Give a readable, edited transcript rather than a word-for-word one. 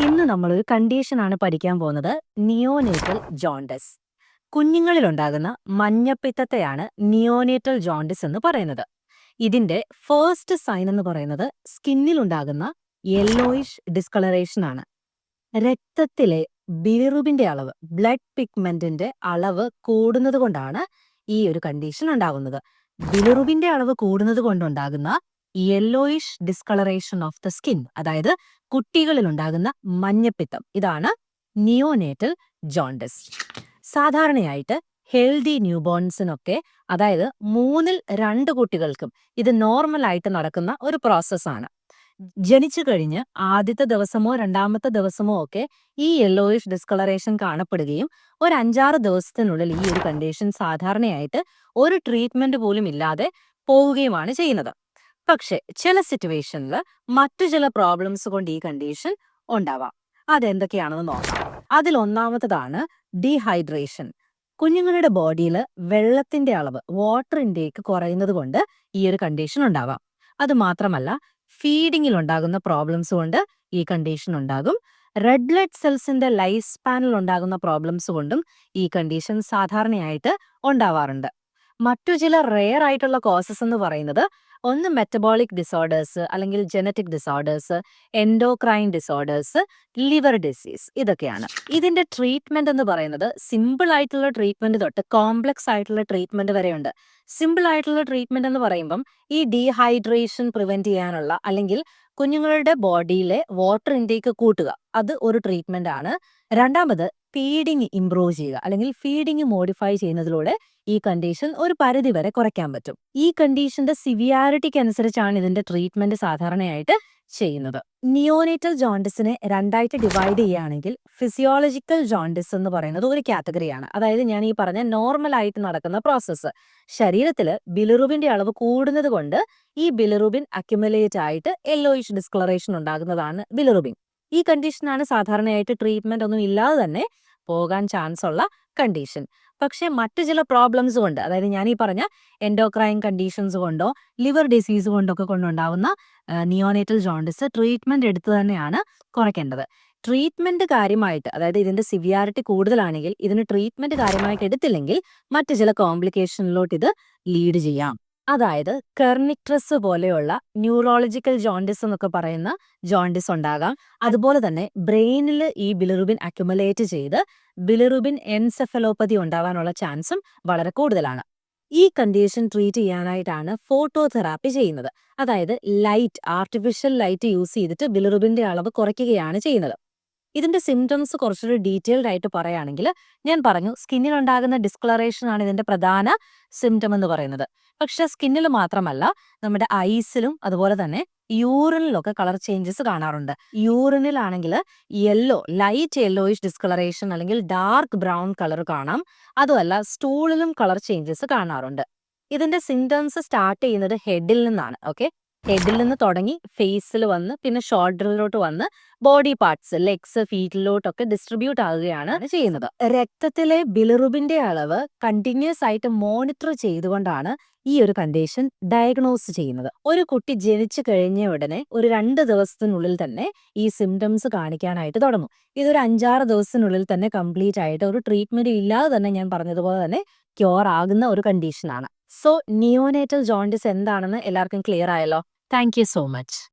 ഇന്ന് നമ്മളൊരു കണ്ടീഷനാണ് പഠിക്കാൻ പോകുന്നത്. Neonatal jaundice. കുഞ്ഞുങ്ങളിലുണ്ടാകുന്ന മഞ്ഞപ്പിത്തത്തെയാണ് നിയോനേറ്റൽ ജോണ്ടിസ് എന്ന് പറയുന്നത്. ഇതിന്റെ ഫസ്റ്റ് സൈൻ എന്ന് പറയുന്നത് സ്കിന്നിലുണ്ടാകുന്ന യെല്ലോയിഷ് ഡിസ്കളറേഷൻ ആണ്. രക്തത്തിലെ ബിലിറുബിന്റെ അളവ്, ബ്ലഡ് പിഗ്മെന്റിന്റെ അളവ് കൂടുന്നത് കൊണ്ടാണ് ഈ ഒരു കണ്ടീഷൻ ഉണ്ടാകുന്നത്. ബിലിറുബിന്റെ അളവ് കൂടുന്നത് കൊണ്ടുണ്ടാകുന്ന yellowish discolouration of the skin, അതായത് കുട്ടികളിൽ ഉണ്ടാകുന്ന മഞ്ഞപ്പിത്തം, ഇതാണ് നിയോനേറ്റൽ ജോണ്ടിസ്. സാധാരണയായിട്ട് ഹെൽതി ന്യൂബോൺസിനൊക്കെ, അതായത് 2 കുട്ടികൾക്കും ഇത് നോർമൽ ആയിട്ട് നടക്കുന്ന ഒരു പ്രോസസ്സാണ്. ജനിച്ചു കഴിഞ്ഞ് ആദ്യത്തെ ദിവസമോ രണ്ടാമത്തെ ദിവസമോ ഒക്കെ ഈ യെല്ലോയിഷ് ഡിസ്കളറേഷൻ കാണപ്പെടുകയും ഒരു 5-6 ദിവസത്തിനുള്ളിൽ ഈ ഒരു കണ്ടീഷൻ സാധാരണയായിട്ട് ഒരു ട്രീറ്റ്മെന്റ് പോലും ഇല്ലാതെ പോവുകയുമാണ് ചെയ്യുന്നത്. പക്ഷെ ചില സിറ്റുവേഷനിൽ മറ്റു ചില പ്രോബ്ലംസ് കൊണ്ട് ഈ കണ്ടീഷൻ ഉണ്ടാവാം. അതെന്തൊക്കെയാണെന്ന് നോക്കാം. അതിൽ ഒന്നാമത്തതാണ് ഡീഹൈഡ്രേഷൻ. കുഞ്ഞുങ്ങളുടെ ബോഡിയിൽ വെള്ളത്തിന്റെ അളവ്, വാട്ടർ ഇൻടേക്ക് കുറയുന്നത് കൊണ്ട് ഈ ഒരു കണ്ടീഷൻ ഉണ്ടാവാം. അത് മാത്രമല്ല, ഫീഡിങ്ങിൽ ഉണ്ടാകുന്ന പ്രോബ്ലംസ് കൊണ്ട് ഈ കണ്ടീഷൻ ഉണ്ടാകും. റെഡ് ബ്ലഡ് സെൽസിന്റെ ലൈഫ് സ്പാനിൽ ഉണ്ടാകുന്ന പ്രോബ്ലംസ് കൊണ്ടും ഈ കണ്ടീഷൻ സാധാരണയായിട്ട് ഉണ്ടാവാറുണ്ട്. മറ്റു ചില റെയർ ആയിട്ടുള്ള കോസസ് എന്ന് പറയുന്നത് ഒന്ന് മെറ്റബോളിക് ഡിസോർഡേഴ്സ്, അല്ലെങ്കിൽ genetic disorders, endocrine disorders, liver disease, ഇതൊക്കെയാണ്. ഇതിന്റെ ട്രീറ്റ്മെന്റ് എന്ന് പറയുന്നത് സിമ്പിൾ ആയിട്ടുള്ള ട്രീറ്റ്മെന്റ് തൊട്ട് കോംപ്ലക്സ് ആയിട്ടുള്ള ട്രീറ്റ്മെന്റ് വരെയുണ്ട്. സിമ്പിൾ ആയിട്ടുള്ള ട്രീറ്റ്മെന്റ് എന്ന് പറയുമ്പം ഈ ഡീഹൈഡ്രേഷൻ പ്രിവെന്റ് ചെയ്യാനുള്ള, അല്ലെങ്കിൽ കുഞ്ഞുങ്ങളുടെ ബോഡിയിലെ വാട്ടർ ഇൻടേക്ക് കൂട്ടുക, അത് ഒരു ട്രീറ്റ്മെന്റ് ആണ്. രണ്ടാമത് ഫീഡിങ് ഇംപ്രൂവ് ചെയ്യുക, അല്ലെങ്കിൽ ഫീഡിങ് മോഡിഫൈ ചെയ്യുന്നതിലൂടെ ഈ കണ്ടീഷൻ ഒരു പരിധി വരെ കുറയ്ക്കാൻ പറ്റും. ഈ കണ്ടീഷന്റെ സിവിയാരിറ്റിക്ക് അനുസരിച്ചാണ് ഇതിന്റെ ട്രീറ്റ്മെന്റ് സാധാരണയായിട്ട് ചെയ്യുന്നത്. നിയോനേറ്റൽ ജോണ്ടിസിനെ 2ആയിട്ട് ഡിവൈഡ് ചെയ്യുകയാണെങ്കിൽ ഫിസിയോളജിക്കൽ ജോണ്ടിസ് എന്ന് പറയുന്നത് ഒരു കാറ്റഗറിയാണ്. അതായത് ഞാൻ ഈ പറഞ്ഞ നോർമൽ ആയിട്ട് നടക്കുന്ന പ്രോസസ്സ്. ശരീരത്തിൽ ബിലിറുബിന്റെ അളവ് കൂടുന്നത് കൊണ്ട് ഈ ബിലിറുബിൻ അക്യുമുലേറ്റ് ആയിട്ട് യെല്ലോയിഷ് ഡിസ്കളറേഷൻ ഉണ്ടാകുന്നതാണ് ബിലിറുബിൻ. ഈ കണ്ടീഷനാണ് സാധാരണയായിട്ട് ട്രീറ്റ്മെന്റ് ഒന്നും ഇല്ലാതെ തന്നെ പോകാൻ ചാൻസ് ഉള്ള കണ്ടീഷൻ. പക്ഷെ മറ്റു ചില പ്രോബ്ലംസ് കൊണ്ട്, അതായത് ഞാൻ ഈ പറഞ്ഞ എൻഡോക്രൈൻ കണ്ടീഷൻസ് കൊണ്ടോ ലിവർ ഡിസീസ് കൊണ്ടൊക്കെ കൊണ്ടുണ്ടാവുന്ന നിയോനേറ്റൽ ജോണ്ടിസ് ട്രീറ്റ്മെന്റ് എടുത്തു തന്നെയാണ് കുറയ്ക്കേണ്ടത്. ട്രീറ്റ്മെന്റ് കാര്യമായിട്ട്, അതായത് ഇതിന്റെ സിവിയാരിറ്റി കൂടുതലാണെങ്കിൽ ഇതിന് ട്രീറ്റ്മെന്റ് കാര്യമായിട്ട് എടുത്തില്ലെങ്കിൽ മറ്റു ചില കോംപ്ലിക്കേഷനിലോട്ട് ഇത് ലീഡ് ചെയ്യാം. അതായത് കെർണിക്ട്രസ് പോലെയുള്ള ന്യൂറോളജിക്കൽ ജോണ്ടിസ് എന്നൊക്കെ പറയുന്ന ജോണ്ടിസ് ഉണ്ടാകാം. അതുപോലെ തന്നെ ബ്രെയിനിൽ ഈ ബിലിറുബിൻ അക്യുമുലേറ്റ് ചെയ്ത് ബിലിറുബിൻ എൻസെഫലോപ്പതി ഉണ്ടാവാനുള്ള ചാൻസും വളരെ കൂടുതലാണ്. ഈ കണ്ടീഷൻ ട്രീറ്റ് ചെയ്യാനായിട്ടാണ് ഫോട്ടോതെറാപ്പി ചെയ്യുന്നത്. അതായത് ആർട്ടിഫിഷ്യൽ ലൈറ്റ് യൂസ് ചെയ്തിട്ട് ബിലിറുബിന്റെ അളവ് കുറയ്ക്കുകയാണ് ചെയ്യുന്നത്. ഇതിന്റെ സിംറ്റംസ് കുറച്ചൊരു ഡീറ്റെയിൽഡ് ആയിട്ട് പറയുകയാണെങ്കിൽ, ഞാൻ പറഞ്ഞു സ്കിന്നിലുണ്ടാകുന്ന ഡിസ്കളറേഷൻ ആണ് ഇതിന്റെ പ്രധാന സിംറ്റം എന്ന് പറയുന്നത്. പക്ഷെ സ്കിന്നിൽ മാത്രമല്ല, നമ്മുടെ ഐസിലും അതുപോലെ തന്നെ യൂറിനിലൊക്കെ കളർ ചേഞ്ചസ് കാണാറുണ്ട്. യൂറിനിലാണെങ്കിൽ ലൈറ്റ് യെല്ലോയിഷ് ഡിസ്കളറേഷൻ അല്ലെങ്കിൽ ഡാർക്ക് ബ്രൗൺ കളർ കാണാം. അതുമല്ല, സ്റ്റൂളിലും കളർ ചേഞ്ചസ് കാണാറുണ്ട്. ഇതിന്റെ സിംറ്റംസ് സ്റ്റാർട്ട് ചെയ്യുന്നത് ഹെഡിൽ നിന്നാണ്. ഹെഡിൽ നിന്ന് തുടങ്ങി ഫേസിൽ വന്ന് പിന്നെ ഷോൾഡറിലോട്ട് വന്ന് ബോഡി പാർട്സ്, ലെഗ്സ്, ഫീറ്റിലോട്ടൊക്കെ ഡിസ്ട്രിബ്യൂട്ട് ആവുകയാണ് ചെയ്യുന്നത്. രക്തത്തിലെ ബിലിറുബിന്റെ അളവ് കണ്ടിന്യൂസ് ആയിട്ട് മോണിറ്റർ ചെയ്തുകൊണ്ടാണ് ഈ ഒരു കണ്ടീഷൻ ഡയഗ്നോസ് ചെയ്യുന്നത്. ഒരു കുട്ടി ജനിച്ചു കഴിഞ്ഞ ഉടനെ ഒരു 2 ദിവസത്തിനുള്ളിൽ തന്നെ ഈ സിംറ്റംസ് കാണിക്കാനായിട്ട് തുടങ്ങും. ഇതൊരു 5-6 ദിവസത്തിനുള്ളിൽ തന്നെ കംപ്ലീറ്റ് ആയിട്ട് ഒരു ട്രീറ്റ്മെന്റ് ഇല്ലാതെ തന്നെ, ഞാൻ പറഞ്ഞതുപോലെ തന്നെ, ക്യൂർ ആകുന്ന ഒരു കണ്ടീഷനാണ്. സോ നിയോനേറ്റൽ ജോണ്ടിസ് എന്താണെന്ന് എല്ലാവർക്കും ക്ലിയർ ആയല്ലോ. Thank you so much.